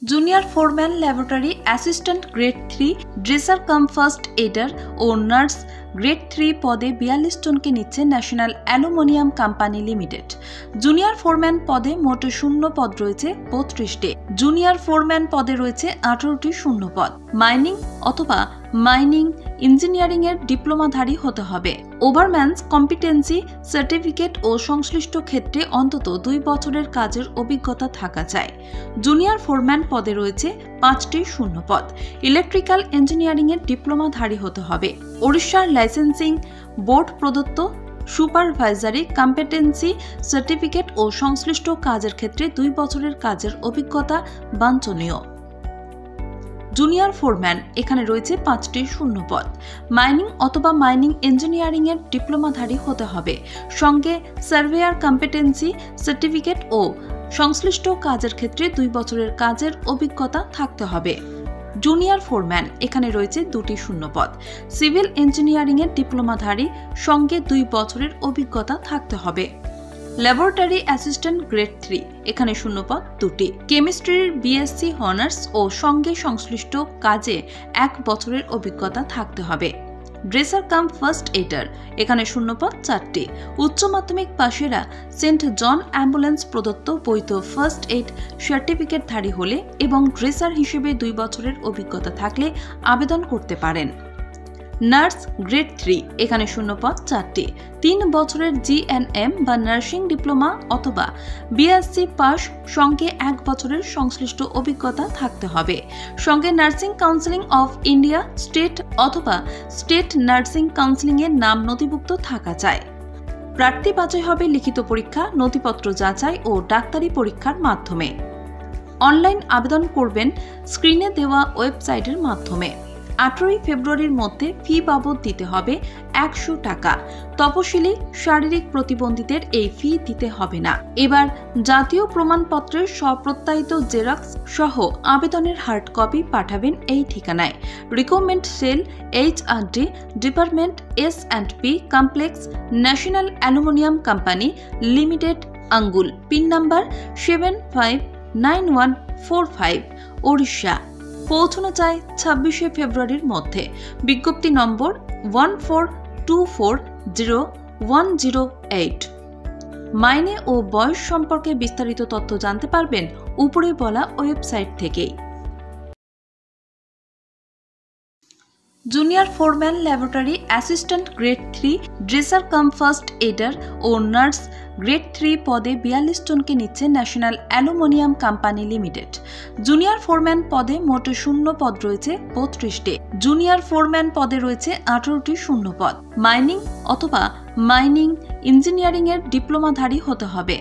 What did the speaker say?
Junior foreman laboratory assistant grade 3 dresser cum first aider ও nurse grade 3 পদে 42 জনকে নিচ্ছে national aluminium company limited. Junior foreman পদে মোট শূন্য পদ রয়েছে 32টি। জুনিয়র ফোরম্যান পদে রয়েছে 18টি শূন্য পদ। মাইনিং অথবা মাইনিং ইঞ্জিনিয়ারিং এর ডিপ্লোমাধারী হতে হবে। ওভারম্যানস কম্পিটেন্সি সার্টিফিকেট ও সংশ্লিষ্ট ক্ষেত্রে অন্তত 2 বছরের কাজের অভিজ্ঞতা থাকা চাই। জুনিয়র ফোরম্যান পদে রয়েছে 5টি শূন্য পদ। ইলেকট্রিক্যাল ইঞ্জিনিয়ারিং এর ডিপ্লোমাধারী হতে হবে। ওড়িশার লাইসেন্সিং বোর্ড প্রদত্ত সুপারভাইজারি কম্পিটেন্সি সার্টিফিকেট ও সংশ্লিষ্ট কাজের ক্ষেত্রে 2 বছরের কাজের অভিজ্ঞতা বাঞ্ছনীয়। জুনিয়র ফোরম্যান এখানে রয়েছে 5টি শূন্য পদ। মাইনিং অথবা মাইনিং ইঞ্জিনিয়ারিং এর ডিপ্লোমাধারী হতে হবে। সঙ্গে সার্ভেয়ার কম্পিটেন্সি সার্টিফিকেট ও সংশ্লিষ্ট কাজের ক্ষেত্রে 2 বছরের কাজের অভিজ্ঞতা থাকতে হবে। জুনিয়র ফোরম্যান এখানে রয়েছে 2টি শূন্য পদ। সিভিল ইঞ্জিনিয়ারিং এর ডিপ্লোমাধারী সঙ্গে 2 বছরের অভিজ্ঞতা থাকতে হবে। ল্যাবরেটরি অ্যাসিস্ট্যান্ট গ্রেড 3 এখানে শূন্য পদ 2টি। কেমিস্ট্রির বিএসসি অনার্স ও সঙ্গে সংশ্লিষ্ট কাজে 1 বছরের অভিজ্ঞতা থাকতে হবে। ড্রেসার কাম ফার্স্ট এইডার এখানে শূন্য পদ 4টি। উচ্চ মাধ্যমিক পাশেরা সেন্ট জন অ্যাম্বুলেন্স প্রদত্ত বৈধ ফার্স্ট এইড সার্টিফিকেটধারী হলে এবং ড্রেসার হিসেবে 2 বছরের অভিজ্ঞতা থাকলে আবেদন করতে পারেন। নার্স গ্রেড 3 এখানে শূন্য পদ 4টি। 3 বছরের জিএনএম বা নার্সিং ডিপ্লোমা অথবা বিএসসি পাস সঙ্গে 1 বছরের সংশ্লিষ্ট অভিজ্ঞতা থাকতে হবে। সঙ্গে nursing counselling of India state অথবা স্টেট নার্সিং কাউন্সিলিং এর নাম নথিভুক্ত থাকা চাই। প্রার্থী বাছাই হবে লিখিত পরীক্ষা, নথিপত্র যাচাই ও ডাক্তারি পরীক্ষার মাধ্যমে। অনলাইন আবেদন করবেন স্ক্রিনে দেওয়া ওয়েবসাইটের মাধ্যমে। 18 ফেব্রুয়ারির মধ্যে ফি বাবদ দিতে হবে 100 টাকা। তপশিলি শারীরিক প্রতিবন্ধীদের এই ফি দিতে হবে না। এবার জাতীয় প্রমাণপত্রের স্বপ্রত্যায়িত জেরক্স সহ আবেদনের হার্ড কপি পাঠাবেন এই ঠিকানায়। Recommend cell HRD department S&P complex national aluminium company limited Angul. Pin number 759145 Odisha. পৌঁছানো চাই 26 ফেব্রুয়ারির মধ্যে। বিজ্ঞপ্তি নম্বর 142400108। মাইনে ও বয়স সম্পর্কে বিস্তারিত তথ্য জানতে পারবেন উপরে বলা ওয়েবসাইট থেকেই। Junior foreman laboratory assistant grade 3 dresser cum first aider ও নার্স গ্রেড 3 পদে 42 জনকে নিচ্ছে national aluminium company limited. Junior foreman পদে মোট শূন্য পদ রয়েছে 32টি। জুনিয়র ফোরম্যান পদে রয়েছে 18টি শূন্য পদ। মাইনিং অথবা মাইনিং ইঞ্জিনিয়ারিং এর ডিপ্লোমাধারী হতে হবে।